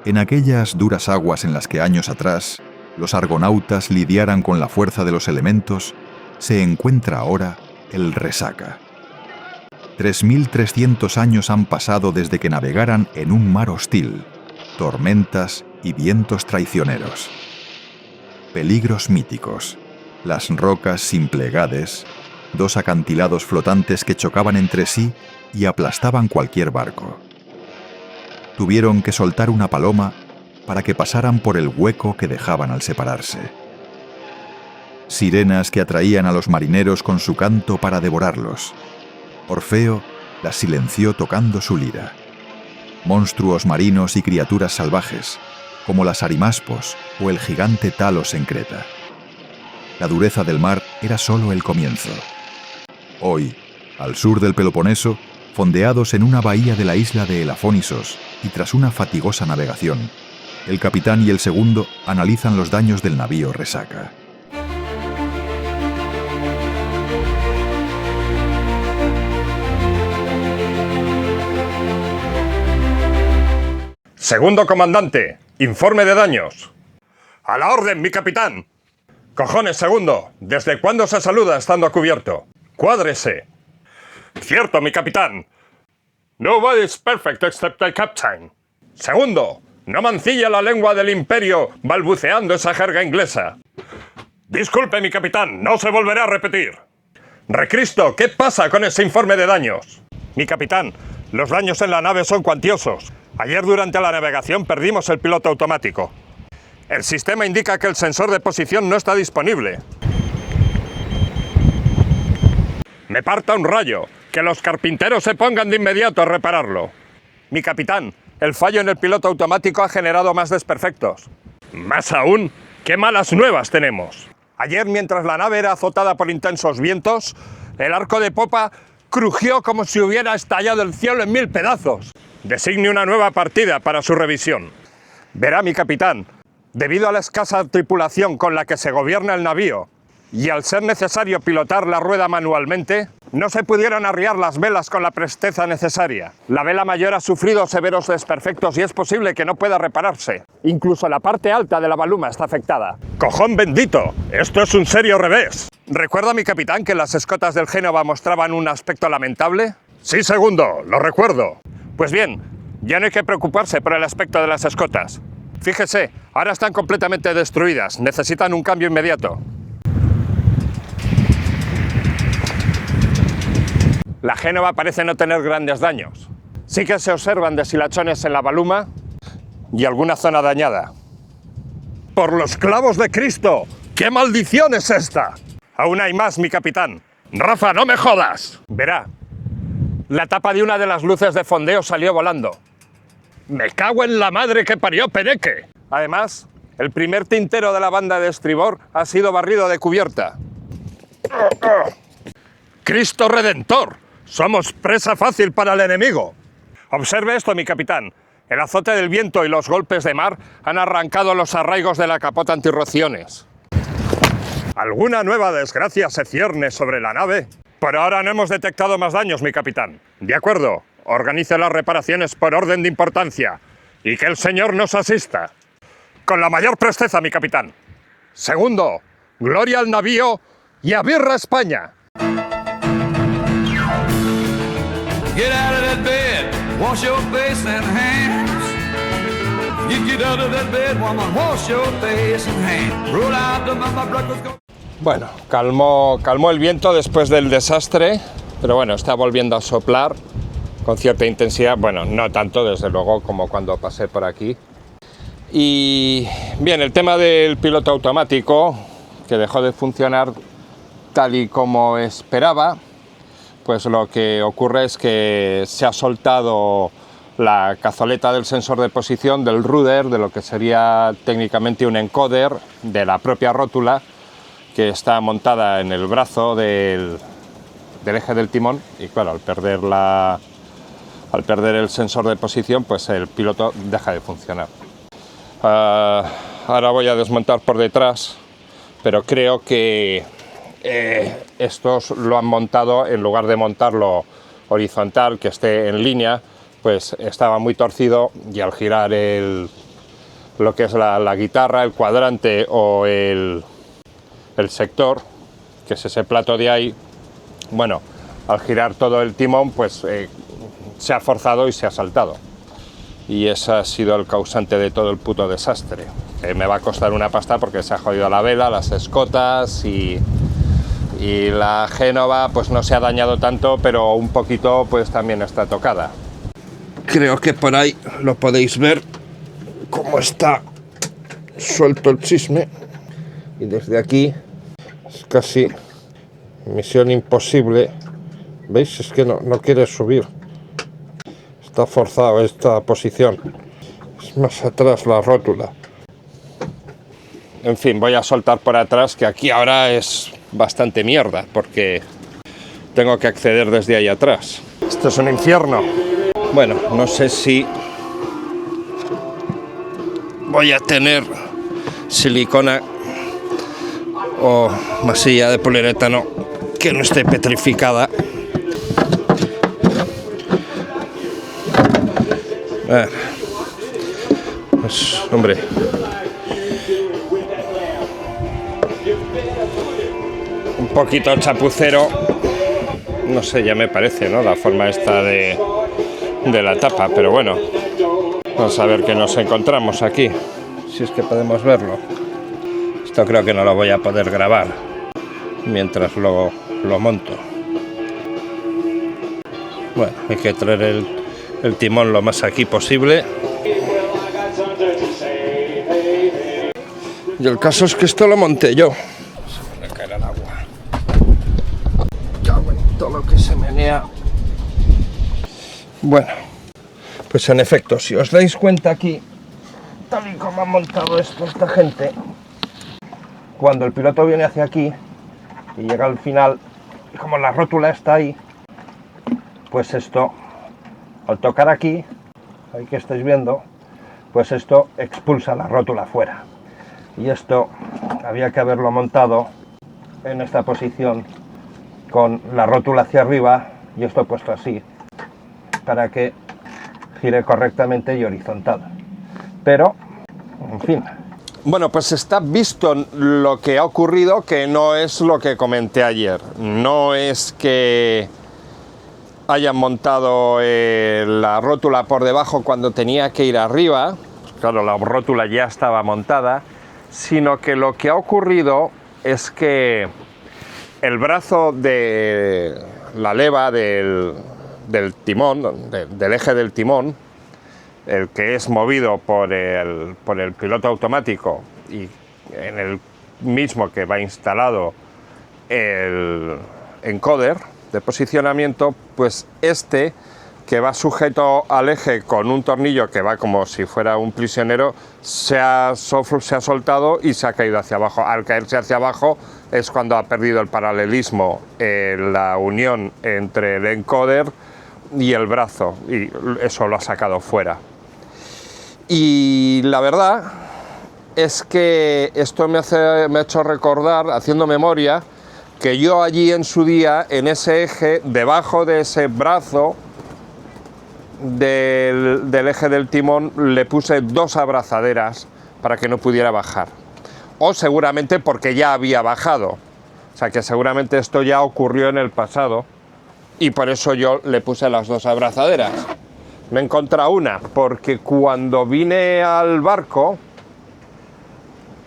En aquellas duras aguas en las que años atrás los argonautas lidiaran con la fuerza de los elementos, se encuentra ahora el Resaca. 3.300 años han pasado desde que navegaran en un mar hostil, tormentas y vientos traicioneros. Peligros míticos, las rocas sin plegades, 2 acantilados flotantes que chocaban entre sí y aplastaban cualquier barco. Tuvieron que soltar una paloma para que pasaran por el hueco que dejaban al separarse. Sirenas que atraían a los marineros con su canto para devorarlos. Orfeo las silenció tocando su lira. Monstruos marinos y criaturas salvajes, como las arimaspos o el gigante Talos en Creta. La dureza del mar era solo el comienzo. Hoy, al sur del Peloponeso, fondeados en una bahía de la isla de Elafónisos y tras una fatigosa navegación, el capitán y el segundo analizan los daños del navío Resaca. Segundo comandante, informe de daños. A la orden, mi capitán. Cojones, segundo, ¿desde cuándo se saluda estando a cubierto? Cuádrese. Cierto, mi capitán. Nobody is perfect except the captain. Segundo, no mancilla la lengua del imperio balbuceando esa jerga inglesa. Disculpe, mi capitán, no se volverá a repetir. Recristo, ¿qué pasa con ese informe de daños? Mi capitán, los daños en la nave son cuantiosos. Ayer durante la navegación perdimos el piloto automático. El sistema indica que el sensor de posición no está disponible. Me parta un rayo. Que los carpinteros se pongan de inmediato a repararlo. Mi capitán, el fallo en el piloto automático ha generado más desperfectos. Más aún, ¿qué malas nuevas tenemos? Ayer, mientras la nave era azotada por intensos vientos, el arco de popa crujió como si hubiera estallado el cielo en 1000 pedazos. Designe una nueva partida para su revisión. Verá, mi capitán, debido a la escasa tripulación con la que se gobierna el navío y al ser necesario pilotar la rueda manualmente, no se pudieron arriar las velas con la presteza necesaria. La vela mayor ha sufrido severos desperfectos y es posible que no pueda repararse. Incluso la parte alta de la baluma está afectada. ¡Cojón bendito! ¡Esto es un serio revés! ¿Recuerda, mi capitán, que las escotas del Génova mostraban un aspecto lamentable? Sí, segundo, lo recuerdo. Pues bien, ya no hay que preocuparse por el aspecto de las escotas. Fíjese, ahora están completamente destruidas, necesitan un cambio inmediato. La Génova parece no tener grandes daños. Sí que se observan deshilachones en la baluma y alguna zona dañada. ¡Por los clavos de Cristo! ¡Qué maldición es esta! Aún hay más, mi capitán. ¡Rafa, no me jodas! Verá, la tapa de una de las luces de fondeo salió volando. ¡Me cago en la madre que parió Peneque! Además, el primer tintero de la banda de estribor ha sido barrido de cubierta. ¡Cristo Redentor! ¡Somos presa fácil para el enemigo! Observe esto, mi capitán. El azote del viento y los golpes de mar han arrancado los arraigos de la capota antirrociones. ¿Alguna nueva desgracia se cierne sobre la nave? Por ahora no hemos detectado más daños, mi capitán. De acuerdo, organice las reparaciones por orden de importancia y que el Señor nos asista. Con la mayor presteza, mi capitán. Segundo, gloria al navío y a birra España. Get out of that bed, wash your face and hands. You get out of that bed, woman, wash your face and hands. Roll out the mama breakfast. Bueno, calmó el viento después del desastre, pero bueno, está volviendo a soplar con cierta intensidad. Bueno, no tanto, desde luego, como cuando pasé por aquí. Y bien, el tema del piloto automático, que dejó de funcionar tal y como esperaba, pues lo que ocurre es que se ha soltado la cazoleta del sensor de posición, del rudder, de lo que sería técnicamente un encoder de la propia rótula, que está montada en el brazo del eje del timón, y claro, al perder el sensor de posición, pues el piloto deja de funcionar. Ahora voy a desmontar por detrás, pero creo que estos lo han montado, en lugar de montarlo horizontal, que esté en línea, pues estaba muy torcido y al girar el lo que es la guitarra, el cuadrante o el sector, que es ese plato de ahí. Bueno, al girar todo el timón, pues se ha forzado y se ha saltado. Y ese ha sido el causante de todo el puto desastre. Me va a costar una pasta porque se ha jodido la vela, las escotas y la Génova pues no se ha dañado tanto, pero un poquito pues también está tocada. Creo que por ahí lo podéis ver cómo está suelto el chisme. Y desde aquí es casi misión imposible. ¿Veis? Es que no quiere subir. Está forzado esta posición. Es más atrás la rótula. En fin, voy a soltar por atrás, que aquí ahora es bastante mierda, porque tengo que acceder desde ahí atrás. Esto es un infierno. Bueno, no sé si voy a tener silicona o masilla de poliuretano que no esté petrificada. Pues, hombre, un poquito chapucero, no sé, ya me parece, ¿no? La forma esta de la tapa, pero bueno, vamos a ver qué nos encontramos aquí, si es que podemos verlo. Esto creo que no lo voy a poder grabar mientras lo monto. Bueno, hay que traer el timón lo más aquí posible. Y el caso es que esto lo monté yo. Se me caerá el agua. Cago en todo lo que se menea. Bueno, pues en efecto, si os dais cuenta aquí, tal y como ha montado esto esta gente, cuando el piloto viene hacia aquí y llega al final, y como la rótula está ahí, pues esto, al tocar aquí, ahí que estáis viendo, pues esto expulsa la rótula fuera. Y esto había que haberlo montado en esta posición con la rótula hacia arriba y esto puesto así, para que gire correctamente y horizontal. Pero, en fin. Bueno, pues está visto lo que ha ocurrido, que no es lo que comenté ayer. No es que hayan montado la rótula por debajo cuando tenía que ir arriba, claro, la rótula ya estaba montada, sino que lo que ha ocurrido es que el brazo de la leva del timón, del eje del timón, el que es movido por el piloto automático y en el mismo que va instalado el encoder de posicionamiento, pues este, que va sujeto al eje con un tornillo que va como si fuera un prisionero, se ha soltado y se ha caído hacia abajo. Al caerse hacia abajo es cuando ha perdido el paralelismo, la unión entre el encoder y el brazo, y eso lo ha sacado fuera. Y la verdad es que esto me ha hecho recordar, haciendo memoria, que yo allí en su día, en ese eje, debajo de ese brazo del eje del timón, le puse 2 abrazaderas para que no pudiera bajar. O seguramente porque ya había bajado. O sea que seguramente esto ya ocurrió en el pasado y por eso yo le puse las 2 abrazaderas. Me he encontrado una porque cuando vine al barco,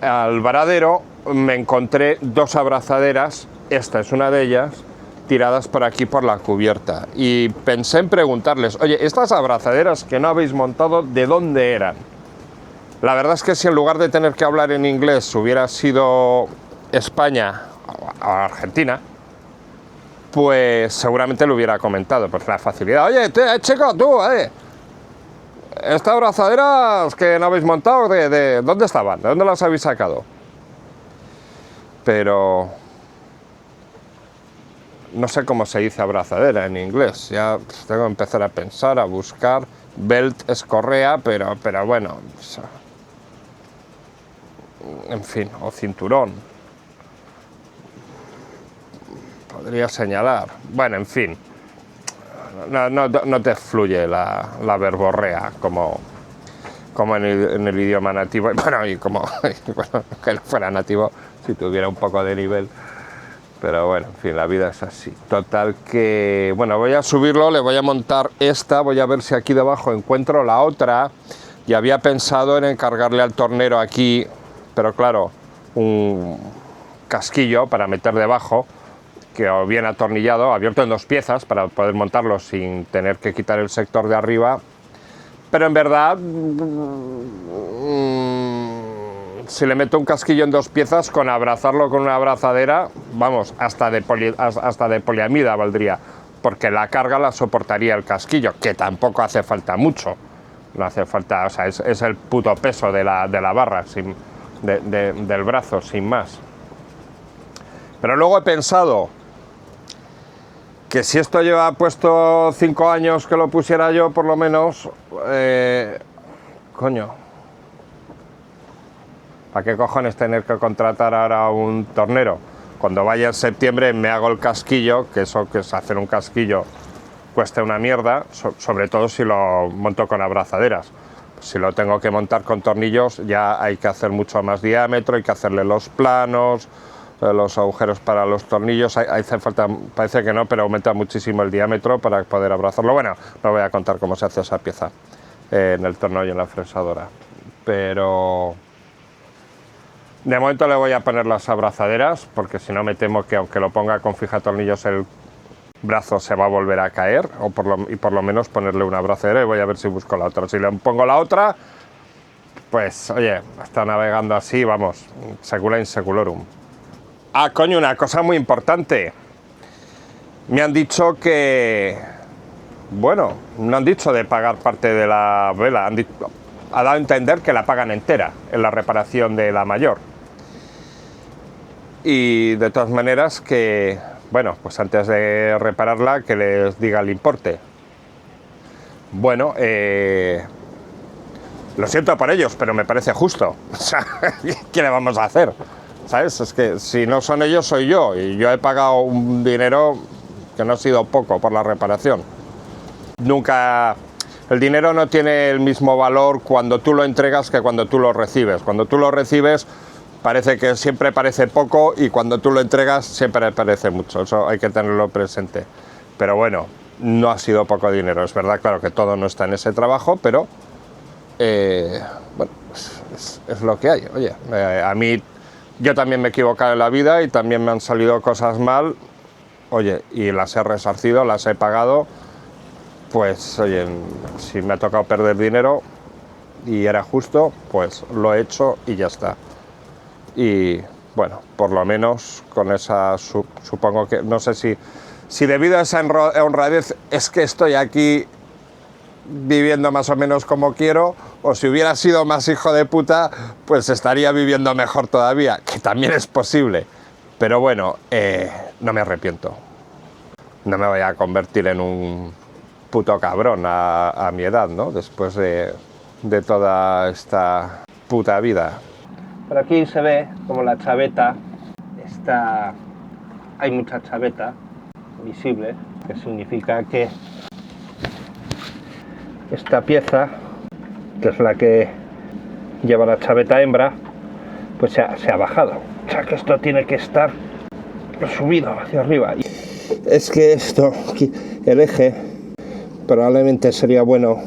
al varadero, me encontré 2 abrazaderas, esta es una de ellas, tiradas por aquí por la cubierta. Y pensé en preguntarles, oye, estas abrazaderas que no habéis montado, ¿de dónde eran? La verdad es que si en lugar de tener que hablar en inglés hubiera sido España o Argentina, pues seguramente lo hubiera comentado, pues la facilidad. Oye, chico, tú, estas abrazaderas que no habéis montado, ¿de dónde estaban? ¿De dónde las habéis sacado? Pero no sé cómo se dice abrazadera en inglés. Ya tengo que empezar a pensar, a buscar. Belt es correa, pero bueno, en fin, o cinturón. Podría señalar. Bueno, en fin. No te fluye la verborrea como como en el idioma nativo, bueno, y como bueno, que no fuera nativo si tuviera un poco de nivel, pero bueno, en fin, la vida es así. Total que, bueno, voy a subirlo, le voy a montar esta, voy a ver si aquí debajo encuentro la otra, y había pensado en encargarle al tornero aquí, pero claro, un casquillo para meter debajo, que o bien atornillado, abierto en 2 piezas para poder montarlo sin tener que quitar el sector de arriba, pero en verdad si le meto un casquillo en 2 piezas, con abrazarlo con una abrazadera, vamos, hasta de poliamida valdría, porque la carga la soportaría el casquillo, que tampoco hace falta mucho, no hace falta, o sea, es el puto peso de la barra, del brazo, sin más. Pero luego he pensado que si esto lleva puesto 5 años que lo pusiera yo, por lo menos, coño, ¿para qué cojones tener que contratar ahora un tornero? Cuando vaya en septiembre me hago el casquillo, que eso que es hacer un casquillo cuesta una mierda, sobre todo si lo monto con abrazaderas. Si lo tengo que montar con tornillos ya hay que hacer mucho más diámetro, hay que hacerle los planos, los agujeros para los tornillos, hace falta, parece que no, pero aumenta muchísimo el diámetro para poder abrazarlo. Bueno, no voy a contar cómo se hace esa pieza en el torno y en la fresadora, pero de momento le voy a poner las abrazaderas, porque si no me temo que aunque lo ponga con fijatornillos el brazo se va a volver a caer, y por lo menos ponerle una abrazadera, y voy a ver si busco la otra. Si le pongo la otra, pues oye, está navegando así, vamos, secula in seculorum. Ah, coño, una cosa muy importante. Me han dicho que, bueno, no han dicho de pagar parte de la vela, ha dado a entender que la pagan entera en la reparación de la mayor. Y de todas maneras que, bueno, pues antes de repararla que les diga el importe. Bueno, lo siento por ellos, pero me parece justo. O sea, ¿qué le vamos a hacer? ¿Sabes? Es que si no son ellos, soy yo. Y yo he pagado un dinero que no ha sido poco por la reparación. Nunca... El dinero no tiene el mismo valor cuando tú lo entregas que cuando tú lo recibes. Cuando tú lo recibes parece que siempre parece poco, y cuando tú lo entregas siempre parece mucho. Eso hay que tenerlo presente. Pero bueno, no ha sido poco dinero. Es verdad, claro, que todo no está en ese trabajo, pero bueno, es lo que hay. Oye, a mí... Yo también me he equivocado en la vida y también me han salido cosas mal, oye, y las he resarcido, las he pagado, pues oye, si me ha tocado perder dinero y era justo, pues lo he hecho y ya está. Y bueno, por lo menos con esa, supongo que, no sé si debido a esa honradez es que estoy aquí viviendo más o menos como quiero, o si hubiera sido más hijo de puta, pues estaría viviendo mejor todavía, que también es posible. Pero bueno, no me arrepiento. No me voy a convertir en un puto cabrón a mi edad, ¿no? Después de toda esta puta vida. Por aquí se ve como la chaveta está... Hay mucha chaveta visible, que significa que esta pieza, que es la que lleva la chaveta hembra, pues se ha bajado. O sea que esto tiene que estar subido hacia arriba. Es que esto, el eje, probablemente sería bueno,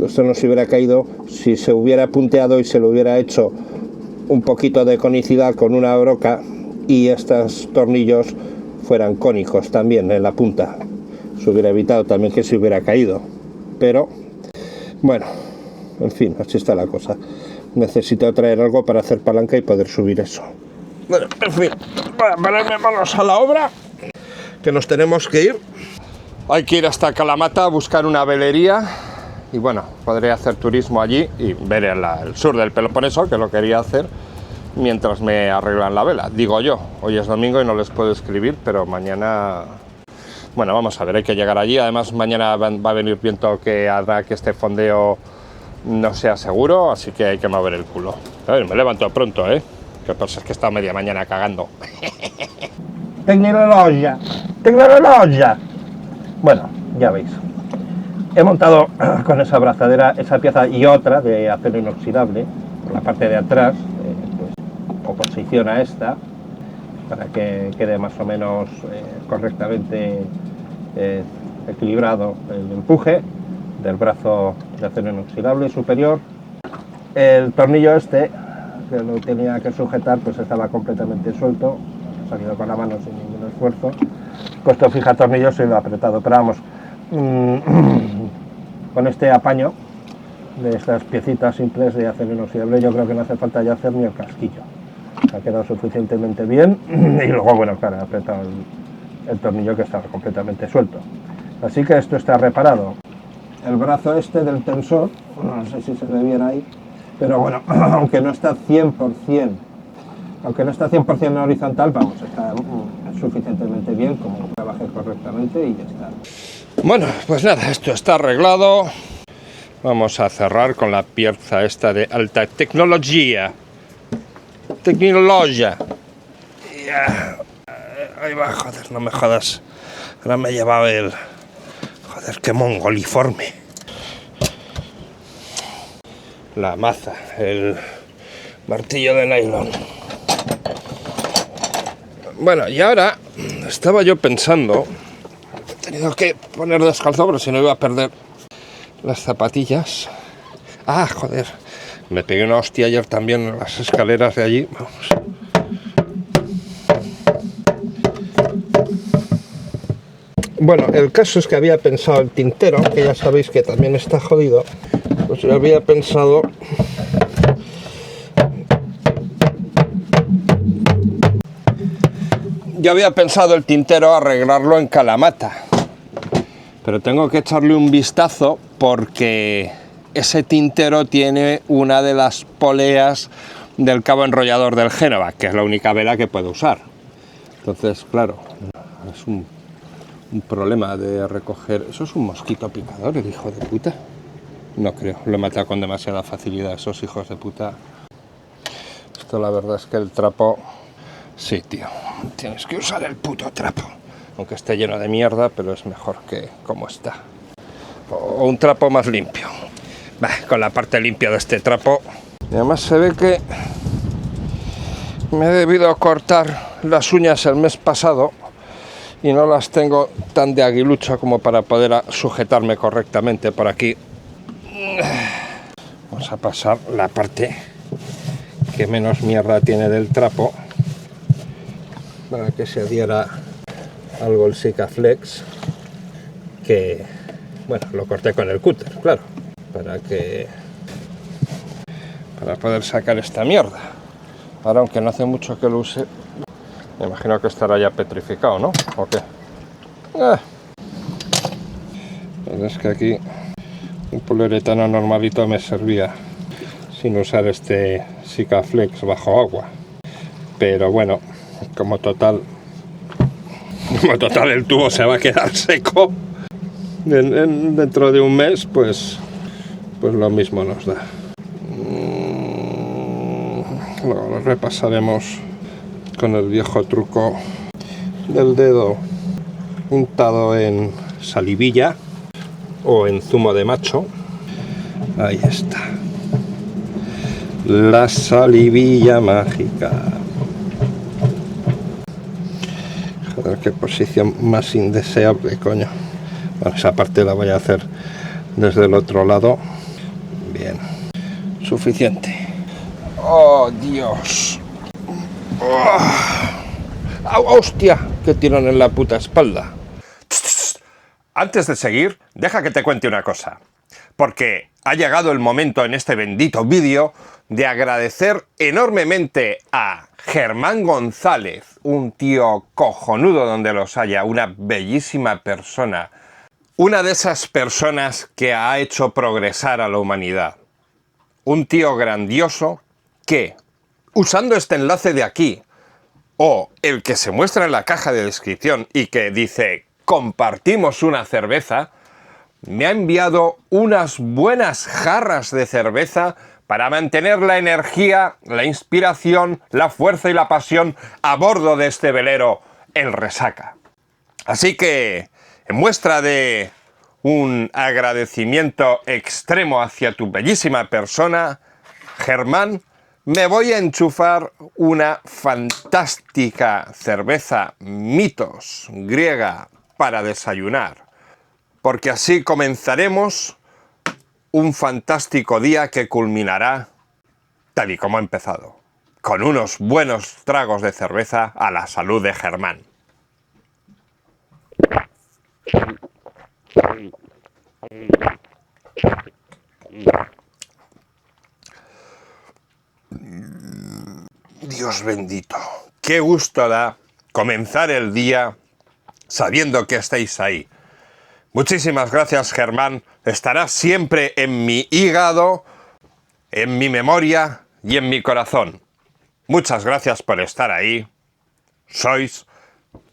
esto no se hubiera caído si se hubiera punteado y se le hubiera hecho un poquito de conicidad con una broca y estos tornillos fueran cónicos también en la punta. Se hubiera evitado también que se hubiera caído. Pero, bueno, en fin, así está la cosa. Necesito traer algo para hacer palanca y poder subir eso. Bueno, en fin, voy a ponerme manos a la obra, que nos tenemos que ir. Hay que ir hasta Kalamata a buscar una velería. Y bueno, podré hacer turismo allí y ver el sur del Peloponeso, que lo quería hacer, mientras me arreglan la vela. Digo yo, hoy es domingo y no les puedo escribir, pero mañana... Bueno, vamos a ver, hay que llegar allí. Además, mañana va a venir viento que hará que este fondeo no sea seguro, así que hay que mover el culo. A ver, me levanto pronto, ¿eh? Que pasa es que he estado media mañana cagando. Tecnología. Bueno, ya veis. He montado con esa abrazadera esa pieza y otra de acero inoxidable por la parte de atrás, pues, oposición a esta, para que quede más o menos correctamente equilibrado el empuje del brazo de acero inoxidable superior. El tornillo este, que lo tenía que sujetar, pues estaba completamente suelto, ha salido con la mano sin ningún esfuerzo. He puesto fija tornillos y lo he apretado, pero vamos, con este apaño de estas piecitas simples de acero inoxidable yo creo que no hace falta ya hacer ni el casquillo. Ha quedado suficientemente bien y luego, bueno, claro, he apretado el tornillo que estaba completamente suelto. Así que esto está reparado. El brazo este del tensor, no sé si se ve bien ahí, pero bueno, aunque no está 100% horizontal, vamos, está suficientemente bien como trabaje correctamente y ya está. Bueno, pues nada, esto está arreglado. Vamos a cerrar con la pieza esta de alta tecnología. Tecnología. Ahí va, joder, no me jodas. Ahora me he llevado el... Joder, qué mongoliforme. La maza, el martillo de nylon. Bueno, y ahora estaba yo pensando... He tenido que poner descalzo, pero si no iba a perder las zapatillas. Ah, joder. Me pegué una hostia ayer también en las escaleras de allí. Vamos. Bueno, el caso es que había pensado el tintero, que ya sabéis que también está jodido. Pues yo había pensado... el tintero arreglarlo en Kalamata. Pero tengo que echarle un vistazo porque ese tintero tiene una de las poleas del cabo enrollador del Génova, que es la única vela que puedo usar. Entonces, claro, es un problema de recoger... ¿Eso es un mosquito picador, el hijo de puta? No creo, lo he matado con demasiada facilidad, esos hijos de puta. Esto la verdad es que el trapo... Sí, tío, tienes que usar el puto trapo. Aunque esté lleno de mierda, pero es mejor que como está. O un trapo más limpio. Bah, con la parte limpia de este trapo. Y además se ve que me he debido cortar las uñas el mes pasado y no las tengo tan de aguilucho como para poder sujetarme correctamente por aquí. Vamos a pasar la parte que menos mierda tiene del trapo para que se adhiera algo el Sikaflex, que bueno, lo corté con el cúter, claro, para poder sacar esta mierda. Ahora, aunque no hace mucho que lo use, me imagino que estará ya petrificado, ¿no? ¿O qué? La verdad es que aquí un poliuretano normalito me servía sin usar este Sikaflex bajo agua, pero bueno, como total el tubo se va a quedar seco dentro de un mes, pues lo mismo nos da. Luego lo repasaremos con el viejo truco del dedo untado en salivilla o en zumo de macho. Ahí está, la salivilla mágica. Joder, qué posición más indeseable, coño. Bueno, esa parte la voy a hacer desde el otro lado. Bien, suficiente. ¡Oh, Dios! ¡Oh! ¡Hostia! ¡Qué tirón en la puta espalda! Antes de seguir, deja que te cuente una cosa. Porque ha llegado el momento en este bendito vídeo de agradecer enormemente a Germán González, un tío cojonudo donde los haya, una bellísima persona. Una de esas personas que ha hecho progresar a la humanidad. Un tío grandioso que, usando este enlace de aquí, o el que se muestra en la caja de descripción y que dice compartimos una cerveza, me ha enviado unas buenas jarras de cerveza para mantener la energía, la inspiración, la fuerza y la pasión a bordo de este velero, el Resaca. Así que, en muestra de un agradecimiento extremo hacia tu bellísima persona, Germán, me voy a enchufar una fantástica cerveza Mitos griega para desayunar, porque así comenzaremos un fantástico día que culminará tal y como ha empezado, con unos buenos tragos de cerveza a la salud de Germán. Dios bendito, qué gusto da comenzar el día sabiendo que estáis ahí. Muchísimas gracias, Germán. Estarás siempre en mi hígado, en mi memoria y en mi corazón. Muchas gracias por estar ahí. Sois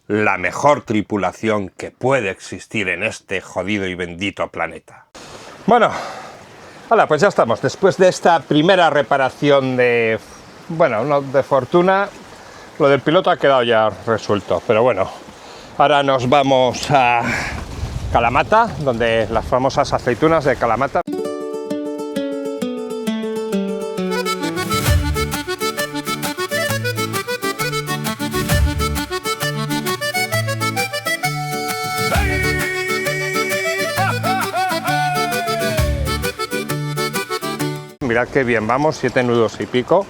la mejor tripulación que puede existir en este jodido y bendito planeta. Bueno, hola, pues ya estamos. Después de esta primera reparación de... bueno, no de fortuna, lo del piloto ha quedado ya resuelto. Pero bueno, ahora nos vamos a Kalamata, donde las famosas aceitunas de Kalamata. Mirad qué bien vamos, 7 nudos y pico,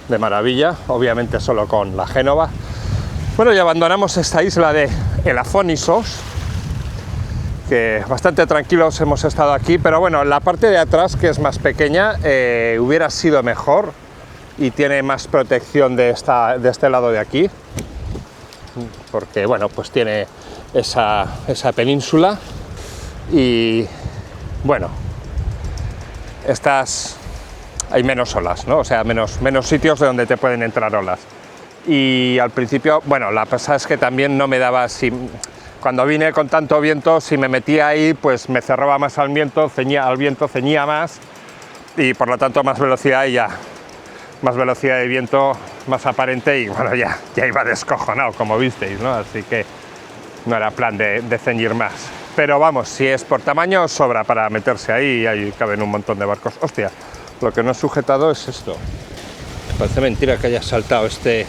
de maravilla, obviamente solo con la Génova. Bueno, y abandonamos esta isla de Elafonisos, que bastante tranquilos hemos estado aquí, pero bueno, la parte de atrás, que es más pequeña, hubiera sido mejor y tiene más protección de este lado de aquí, porque bueno, pues tiene esa península y bueno, hay menos olas, ¿no? O sea, menos sitios de donde te pueden entrar olas. Y al principio, bueno, la pasada es que también no me daba... Cuando vine con tanto viento, si me metía ahí, pues me cerraba más al viento, ceñía más, y por lo tanto más velocidad y ya. Más velocidad de viento, más aparente, y bueno, ya iba descojonado, como visteis, ¿no? Así que no era plan de ceñir más. Pero vamos, si es por tamaño, sobra para meterse ahí y ahí caben un montón de barcos. Hostia, lo que no he sujetado es esto. Parece mentira que haya saltado este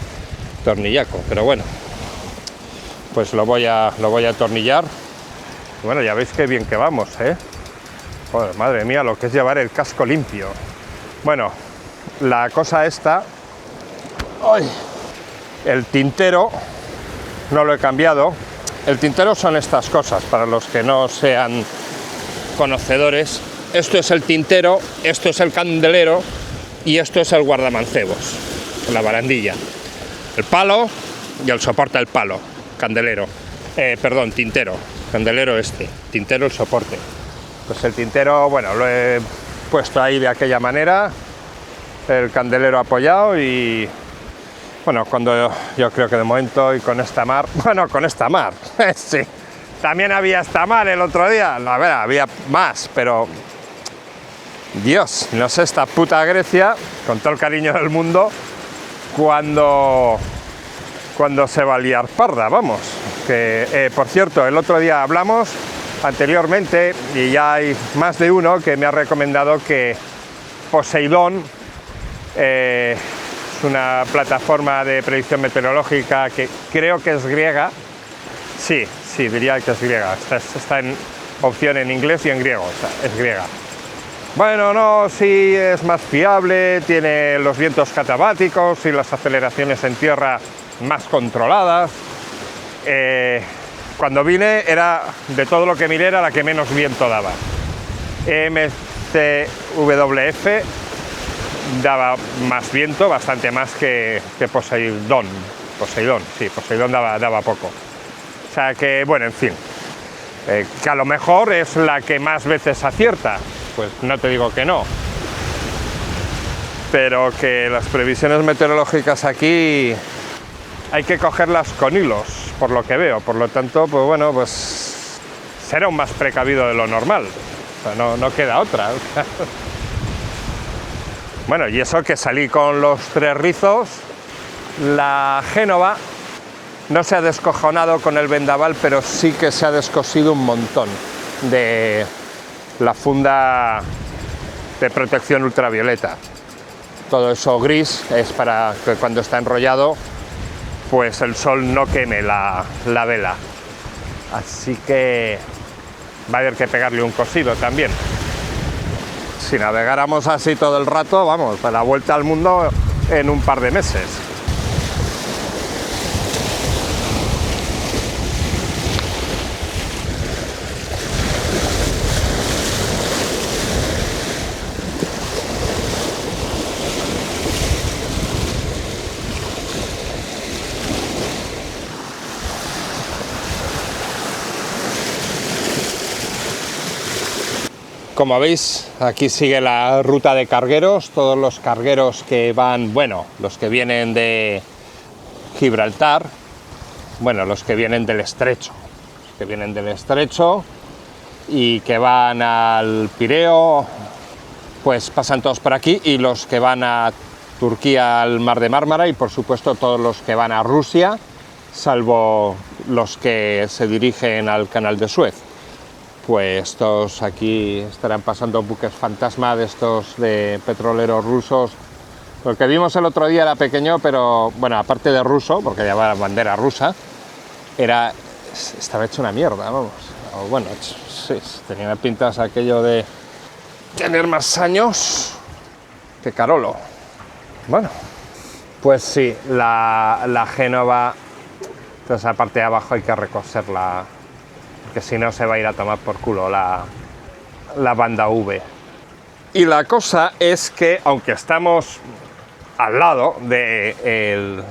tornillaco, pero bueno, pues lo voy a atornillar. Bueno, ya veis qué bien que vamos, ¿eh? Joder, madre mía, lo que es llevar el casco limpio. Bueno, la cosa esta... ¡Ay! El tintero no lo he cambiado. El tintero son estas cosas, para los que no sean conocedores. Esto es el tintero, esto es el candelero y esto es el guardamancebos, la barandilla. El palo y el soporte del palo, candelero. Perdón, tintero, candelero tintero el soporte. Pues el tintero, bueno, lo he puesto ahí de aquella manera, el candelero apoyado y... bueno, cuando yo creo que de momento y con esta mar... bueno, con esta mar, sí. También había esta mar el otro día, a ver, había más, pero... Dios, no sé esta puta Grecia, con todo el cariño del mundo, cuando se va a liar parda, vamos. Que, por cierto, el otro día hablamos anteriormente, y ya hay más de uno que me ha recomendado que Poseidón... es una plataforma de predicción meteorológica que creo que es griega. Sí, diría que es griega. Está en opción en inglés y en griego, o sea, es griega. Bueno, no, sí es más fiable, tiene los vientos catabáticos y las aceleraciones en tierra más controladas. Cuando vine, de todo lo que miré, era la que menos viento daba. MCWF daba más viento, bastante más que Poseidón. Poseidón daba poco. O sea que, bueno, en fin, que a lo mejor es la que más veces acierta, pues no te digo que no. Pero que las previsiones meteorológicas aquí hay que cogerlas con hilos, por lo que veo. Por lo tanto, pues bueno, pues será un más precavido de lo normal. O sea, no queda otra. Bueno, y eso que salí con los 3 rizos. La Génova no se ha descojonado con el vendaval, pero sí que se ha descosido un montón. de la funda de protección ultravioleta. Todo eso gris es para que cuando está enrollado, pues el sol no queme la vela. Así que va a haber que pegarle un cosido también. Si navegáramos así todo el rato, vamos, a la vuelta al mundo en un par de meses. Como veis, aquí sigue la ruta de cargueros, todos los cargueros que van, bueno, los que vienen de Gibraltar, bueno, los que vienen del estrecho, y que van al Pireo, pues pasan todos por aquí, y los que van a Turquía al Mar de Mármara, y por supuesto todos los que van a Rusia, salvo los que se dirigen al Canal de Suez. Pues todos aquí estarán pasando buques fantasma de estos de petroleros rusos. Lo que vimos el otro día era pequeño, pero bueno, aparte de ruso, porque llevaba bandera rusa, estaba hecho una mierda, vamos. O bueno, sí, tenía pintas aquello de tener más años que Carolo. Bueno, pues sí, la Génova, entonces la parte de abajo hay que recoserla, que si no se va a ir a tomar por culo la banda V. Y la cosa es que, aunque estamos al lado de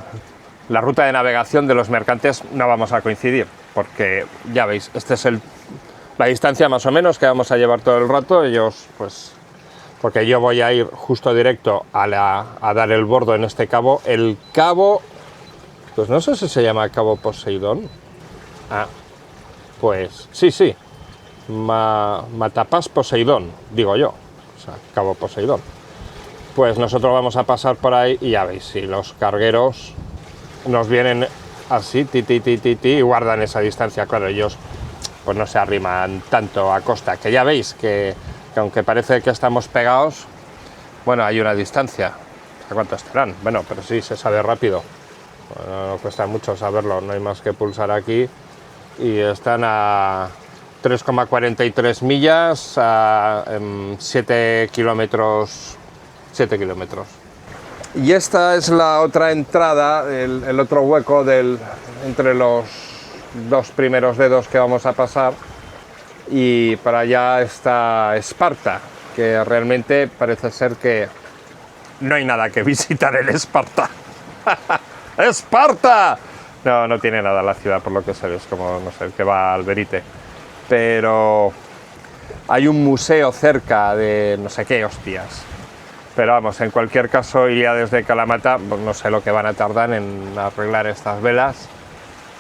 la ruta de navegación de los mercantes, no vamos a coincidir, porque ya veis, esta es la distancia más o menos que vamos a llevar todo el rato. Ellos, pues, porque yo voy a ir justo directo a dar el bordo en este cabo. El cabo, pues no sé si se llama Cabo Poseidón. Pues sí, Matapás Poseidón, digo yo, o sea, Cabo Poseidón. Pues nosotros vamos a pasar por ahí y ya veis, si los cargueros nos vienen así, y guardan esa distancia, claro, ellos pues no se arriman tanto a costa, que ya veis que aunque parece que estamos pegados, bueno, hay una distancia. ¿A cuánto estarán? Bueno, pero sí, se sabe rápido, no cuesta mucho saberlo, no hay más que pulsar aquí. Y están a 3,43 millas, a 7 kilómetros. Y esta es la otra entrada, el otro hueco entre los dos primeros dedos que vamos a pasar. Y para allá está Esparta, que realmente parece ser que no hay nada que visitar en Esparta. ¡Esparta! No tiene nada la ciudad, por lo que se ve, es como, no sé, el que va al Verite. Pero hay un museo cerca de no sé qué hostias. Pero vamos, en cualquier caso, iría desde Kalamata, pues no sé lo que van a tardar en arreglar estas velas.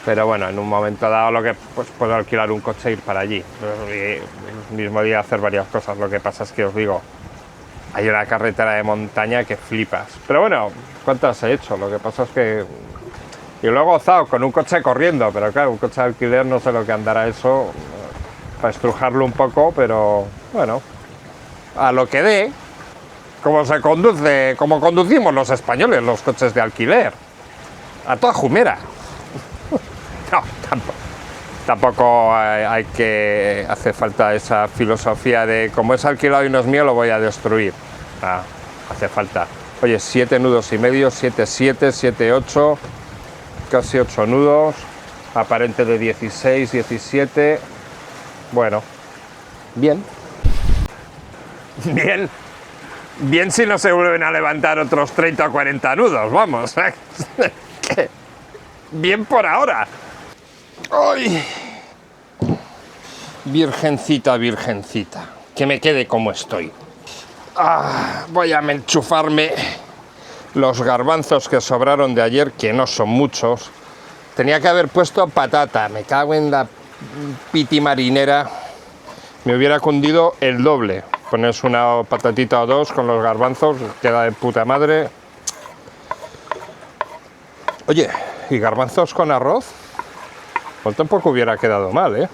Pero bueno, en un momento dado lo que pues puedo alquilar un coche e ir para allí. El mismo día hacer varias cosas. Lo que pasa es que os digo, hay una carretera de montaña que flipas. Pero bueno, ¿cuántas he hecho? Lo que pasa es que... Y luego gozado con un coche corriendo, pero claro, un coche de alquiler no sé lo que andará eso, para estrujarlo un poco, pero bueno, a lo que dé, como se conduce, como conducimos los españoles los coches de alquiler, a toda jumera. No, tampoco hay que hace falta esa filosofía de como es alquilado y no es mío, lo voy a destruir. Hace falta. Oye, 7 nudos y medio, 7, 8... casi 8 nudos, aparente de 16, 17, bueno, bien si no se vuelven a levantar otros 30 o 40 nudos, vamos, bien por ahora. ¡Ay! Virgencita, que me quede como estoy. Voy a enchufarme los garbanzos que sobraron de ayer, que no son muchos. Tenía que haber puesto patata, me cago en la piti marinera. Me hubiera cundido el doble. Pones una patatita o dos con los garbanzos, queda de puta madre. Oye, ¿y garbanzos con arroz? Pues tampoco hubiera quedado mal, ¿eh?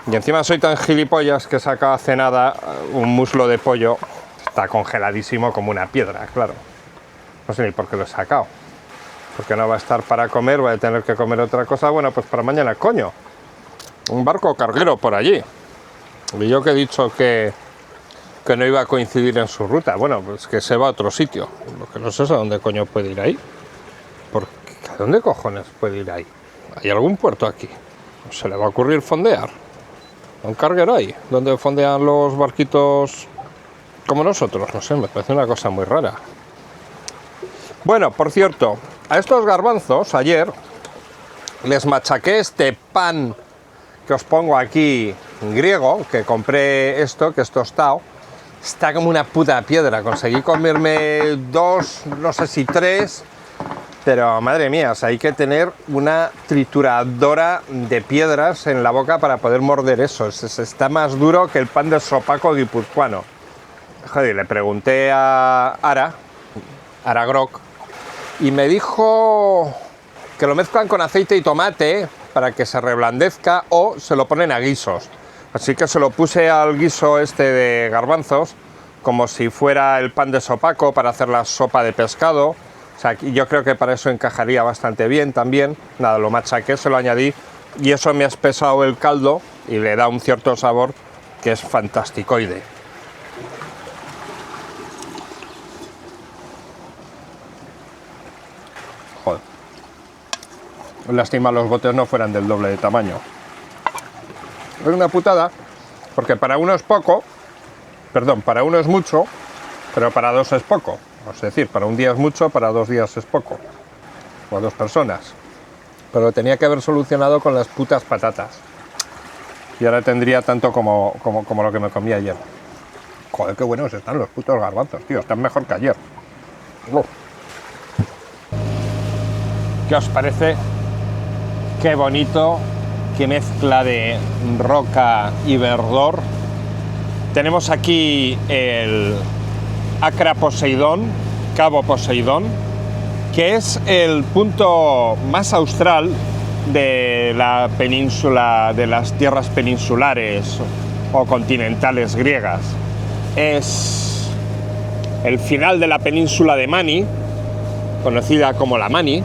Y encima soy tan gilipollas que he sacado hace nada un muslo de pollo. Está congeladísimo como una piedra, claro. No sé ni por qué lo he sacado. Porque no va a estar para comer, voy a tener que comer otra cosa. Bueno, pues para mañana, coño. Un barco carguero por allí. Y yo que he dicho que no iba a coincidir en su ruta. Bueno, pues que se va a otro sitio. Lo que no sé es a dónde coño puede ir ahí. Porque, ¿a dónde cojones puede ir ahí? ¿Hay algún puerto aquí? ¿No se le va a ocurrir fondear? ¿Un carguero ahí? ¿Donde fondean los barquitos como nosotros? No sé, me parece una cosa muy rara. Bueno, por cierto, a estos garbanzos ayer les machaqué este pan que os pongo aquí griego, que compré esto, que es tostado. Está como una puta piedra. Conseguí comerme 2, no sé si 3, pero madre mía, o sea, hay que tener una trituradora de piedras en la boca para poder morder eso. Está más duro que el pan de sopaco guipuzcoano. Joder, le pregunté a Ara Grok, y me dijo que lo mezclan con aceite y tomate para que se reblandezca o se lo ponen a guisos. Así que se lo puse al guiso este de garbanzos como si fuera el pan de sopaco para hacer la sopa de pescado. O sea, yo creo que para eso encajaría bastante bien también. Nada, lo machaqué, se lo añadí y eso me ha espesado el caldo y le da un cierto sabor que es fantasticoide. Joder. Lástima los botes no fueran del doble de tamaño. Es una putada, porque para uno es poco, perdón, para uno es mucho, pero para dos es poco. Es decir, para un día es mucho, para 2 días es poco. O a 2 personas. Pero lo tenía que haber solucionado con las putas patatas. Y ahora tendría tanto como lo que me comí ayer. Joder, qué buenos están los putos garbanzos, tío. Están mejor que ayer. ¿Qué os parece? Qué bonito, qué mezcla de roca y verdor. Tenemos aquí el Acra Poseidón, Cabo Poseidón, que es el punto más austral de la península, de las tierras peninsulares o continentales griegas. Es el final de la península de Mani, conocida como la Mani,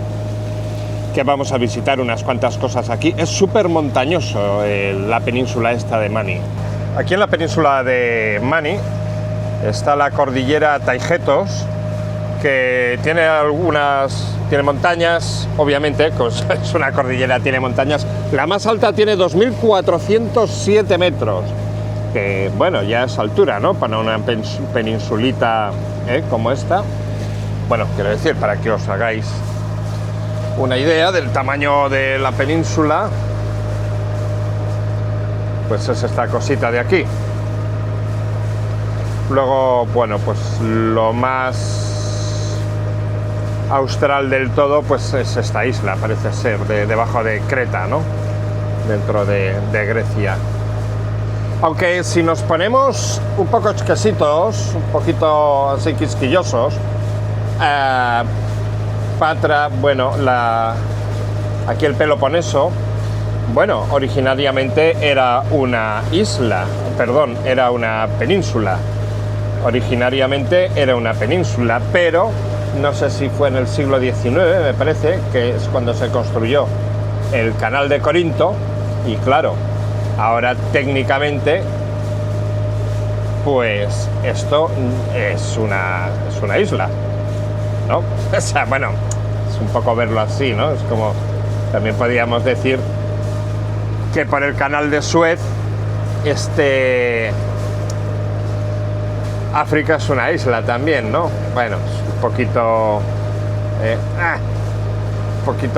que vamos a visitar unas cuantas cosas aquí. Es súper montañoso la península esta de Mani. Aquí en la península de Mani está la cordillera Taygetos, que tiene montañas, obviamente, es una cordillera, tiene montañas. La más alta tiene 2.407 metros, que bueno, ya es altura, ¿no? Para una peninsulita como esta. Bueno, quiero decir, para que os hagáis una idea del tamaño de la península, pues es esta cosita de aquí. Luego, bueno, pues lo más austral del todo, pues es esta isla, parece ser, debajo de Creta, ¿no? Dentro de Grecia. Aunque si nos ponemos un poco exquisitos, un poquito así quisquillosos, Patra, bueno, aquí el Peloponeso, bueno, originariamente era una isla, perdón, era una península. Originariamente era una península, pero no sé si fue en el siglo XIX, me parece, que es cuando se construyó el canal de Corinto, y claro, ahora técnicamente, pues esto es una isla, ¿no? O sea, bueno, es un poco verlo así, ¿no? Es como, también podríamos decir que por el canal de Suez, África es una isla también, ¿no? Bueno, es un poquito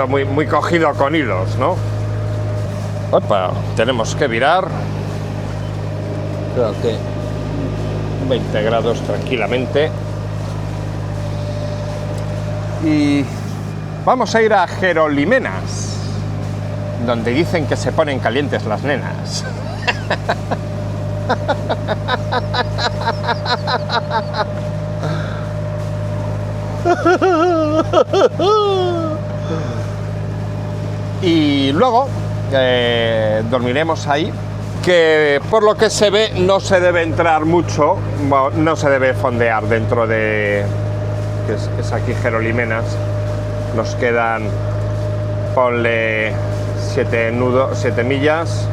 muy, muy cogido con hilos, ¿no? Opa, tenemos que virar, creo que 20 grados tranquilamente. Y vamos a ir a Jerolimenas, donde dicen que se ponen calientes las nenas. Y luego dormiremos ahí, que por lo que se ve no se debe entrar mucho, no se debe fondear dentro de, que es aquí Jerolimenas. Nos quedan, ponle 7 millas,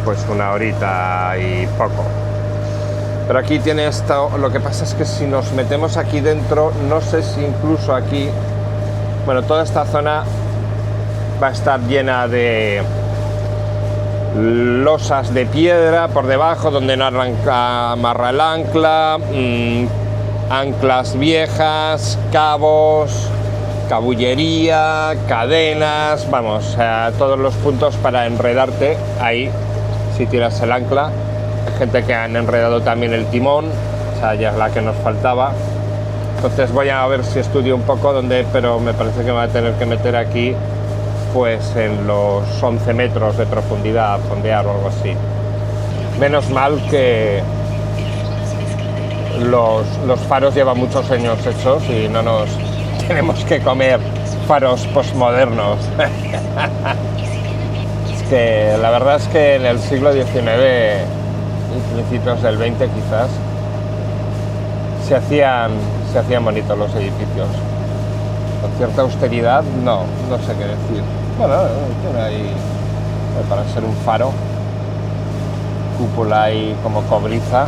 pues 1 horita y poco. Pero aquí tiene esto, lo que pasa es que si nos metemos aquí dentro, no sé si incluso aquí, bueno, toda esta zona va a estar llena de losas de piedra por debajo donde no amarra el ancla, anclas viejas, cabos, cabullería, cadenas, vamos, todos los puntos para enredarte ahí si tiras el ancla. Hay gente que han enredado también el timón, o sea, ya es la que nos faltaba. Entonces voy a ver si estudio un poco dónde, pero me parece que me voy a tener que meter aquí pues en los 11 metros de profundidad, fondear o algo así. Menos mal que los faros llevan muchos años hechos y no nos tenemos que comer faros postmodernos. Es que la verdad es que en el siglo XIX y principios del XX quizás se hacían bonitos los edificios. Con cierta austeridad, no sé qué decir. Bueno, tiene ahí, para ser un faro, cúpula ahí como cobriza.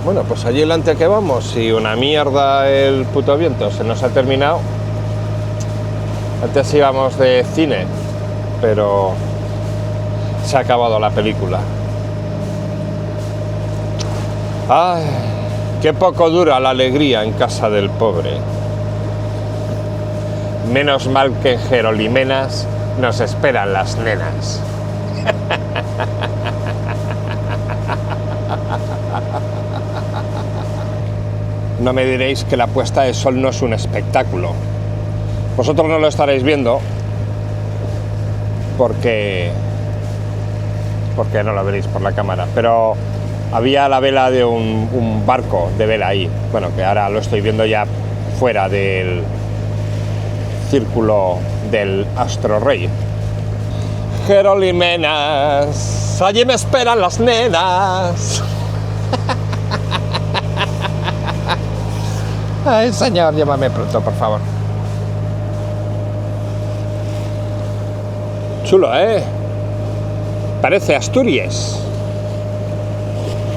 Bueno, pues allí delante que vamos, y una mierda el puto viento, se nos ha terminado. Antes íbamos de cine, pero se ha acabado la película. Ay, qué poco dura la alegría en casa del pobre. Menos mal que en Jerolimenas nos esperan las nenas. No me diréis que la puesta de sol no es un espectáculo. Vosotros no lo estaréis viendo porque no lo veréis por la cámara, pero había la vela de un barco de vela ahí. Bueno, que ahora lo estoy viendo ya fuera del círculo del Astro Rey. Jerolimenas, allí me esperan las nenas. Ay, señor, llévame pronto, por favor. Chulo, ¿eh? Parece Asturias.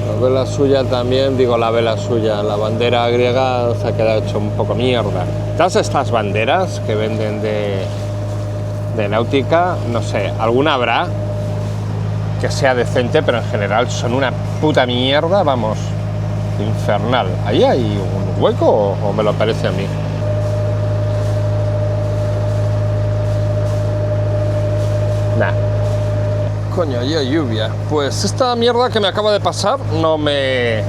La vela suya también, digo la vela suya, la bandera griega se ha quedado hecho un poco mierda. Todas estas banderas que venden de náutica, no sé, alguna habrá que sea decente, pero en general son una puta mierda, vamos, infernal. ¿Ahí hay un hueco o me lo parece a mí? Nah. Coño, allí hay lluvia. Pues esta mierda que me acaba de pasar no me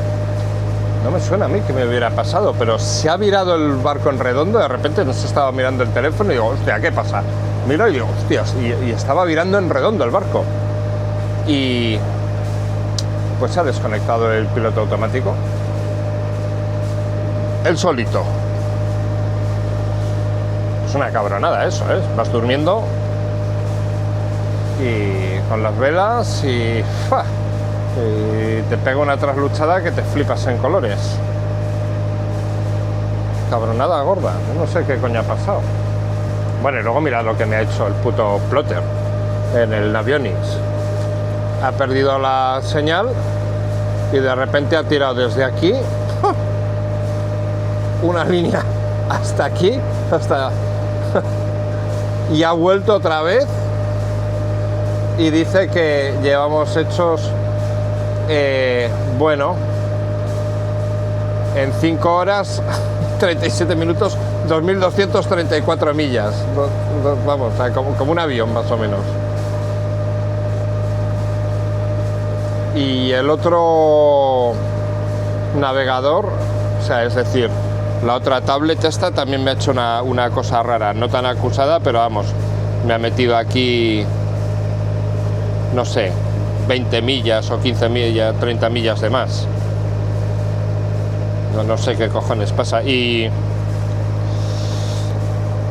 suena a mí que me hubiera pasado, pero se ha virado el barco en redondo. De repente nos estaba mirando el teléfono y digo, hostia, ¿qué pasa? Miro y digo, hostias, y estaba virando en redondo el barco. Y pues se ha desconectado el piloto automático. Él solito. Es una cabronada eso, ¿eh? Vas durmiendo y con las velas y te pega una trasluchada que te flipas en colores. Cabronada gorda, no sé qué coño ha pasado. Bueno, y luego mirad lo que me ha hecho el puto plotter en el Navionics. Ha perdido la señal y de repente ha tirado desde aquí una línea hasta aquí, y ha vuelto otra vez y dice que llevamos hechos, bueno, en 5 horas 37 minutos 2.234 millas, vamos, como un avión más o menos. Y el otro navegador, o sea, es decir, la otra tablet esta también me ha hecho una cosa rara, no tan acusada, pero vamos, me ha metido aquí, no sé, 20 millas o 15 millas, 30 millas de más. No sé qué cojones pasa. Y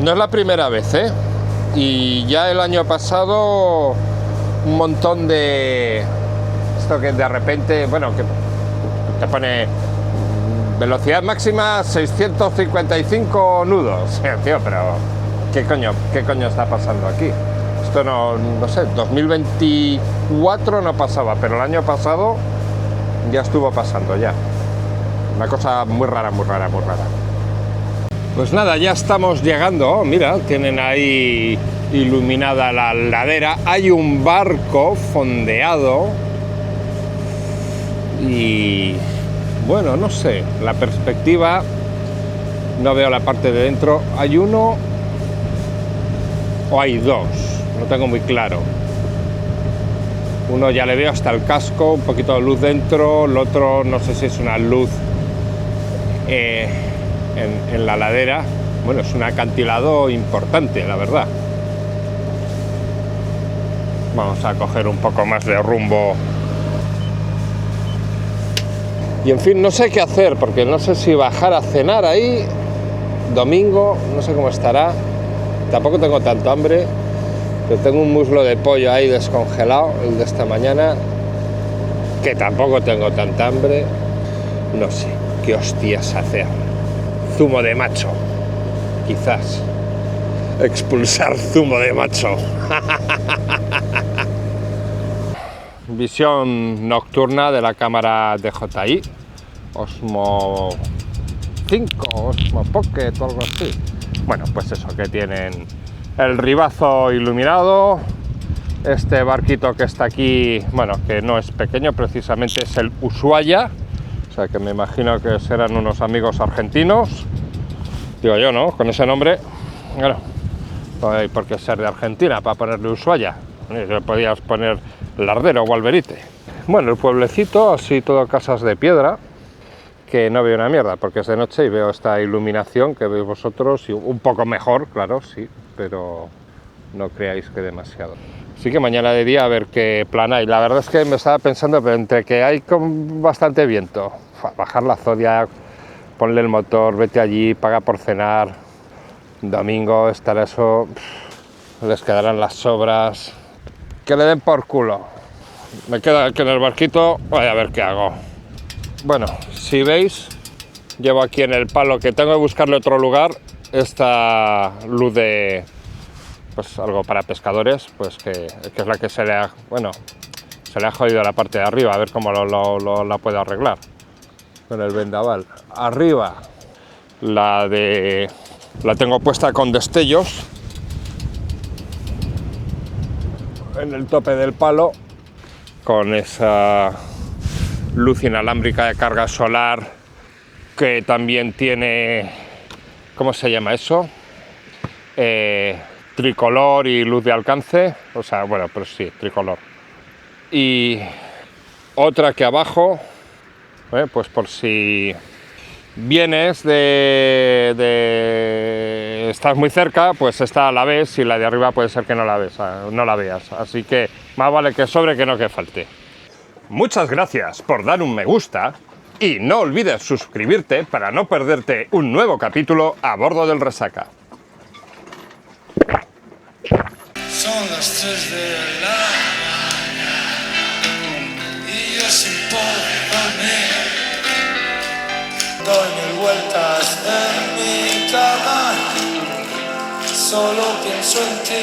no es la primera vez, ¿eh? Y ya el año pasado un montón de... Esto que de repente, bueno, que te pone velocidad máxima 655 nudos. Tío, pero ¿qué coño está pasando aquí? Esto no sé, 2024 no pasaba, pero el año pasado ya estuvo pasando ya. Una cosa muy rara, muy rara, muy rara. Pues nada, ya estamos llegando. Oh, mira, tienen ahí iluminada la ladera. Hay un barco fondeado. Y bueno, no sé, la perspectiva, no veo la parte de dentro. ¿Hay uno o hay dos? No tengo muy claro. Uno ya le veo hasta el casco, un poquito de luz dentro. El otro no sé si es una luz en la ladera. Bueno, es un acantilado importante, la verdad. Vamos a coger un poco más de rumbo. Y en fin, no sé qué hacer, porque no sé si bajar a cenar ahí, domingo, no sé cómo estará. Tampoco tengo tanto hambre, pero tengo un muslo de pollo ahí descongelado, el de esta mañana, que tampoco tengo tanta hambre. No sé, qué hostias hacer. Zumo de macho, quizás. Expulsar zumo de macho. Visión nocturna de la cámara DJI Osmo 5, Osmo Pocket o algo así. Bueno, pues eso, que tienen el ribazo iluminado. Este barquito que está aquí, bueno, que no es pequeño, precisamente es el Ushuaia, o sea que me imagino que serán unos amigos argentinos, digo yo, ¿no? Con ese nombre, bueno, no hay por qué ser de Argentina para ponerle Ushuaia. Podías poner Lardero o Alberite. Bueno, el pueblecito, así todo casas de piedra, que no veo una mierda porque es de noche y veo esta iluminación que veis vosotros, y un poco mejor, claro, sí, pero no creáis que demasiado. Así que mañana de día a ver qué plan hay. La verdad es que me estaba pensando, pero entre que hay con bastante viento, bajar la Zodiac, ponle el motor, vete allí, paga por cenar, domingo estará eso, les quedarán las sobras. Que le den por culo. Me quedo aquí en el barquito, voy a ver qué hago. Bueno, si veis, llevo aquí en el palo, que tengo que buscarle otro lugar, esta luz de, pues algo para pescadores, pues que es la que se le ha, bueno, se le ha jodido la parte de arriba, a ver cómo la puedo arreglar con el vendaval. Arriba, la tengo puesta con destellos en el tope del palo, con esa luz inalámbrica de carga solar que también tiene, ¿cómo se llama eso? Tricolor y luz de alcance, o sea, bueno, pero sí, tricolor. Y otra que abajo, pues por si vienes estás muy cerca, pues esta la ves, y la de arriba puede ser que no la veas, así que más vale que sobre que no que falte. Muchas gracias por dar un me gusta y no olvides suscribirte para no perderte un nuevo capítulo a bordo del Resaca. Son las 3 de la mañana y yo sin poder dormir doy mil vueltas en mi cama, solo pienso en ti.